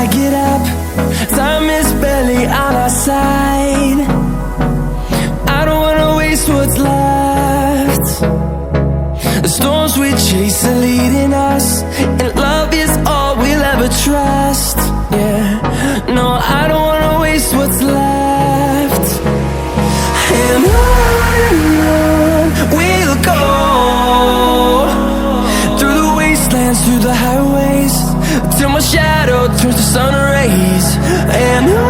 get up, time is barely on our side. I don't wanna waste what's left. The storms we chase are leading us, and love is all we'll ever trust. Yeah, no, I don't wanna waste what's left. And on we'll go, through the wastelands, through the highways, till my shadow turns to sun rays. And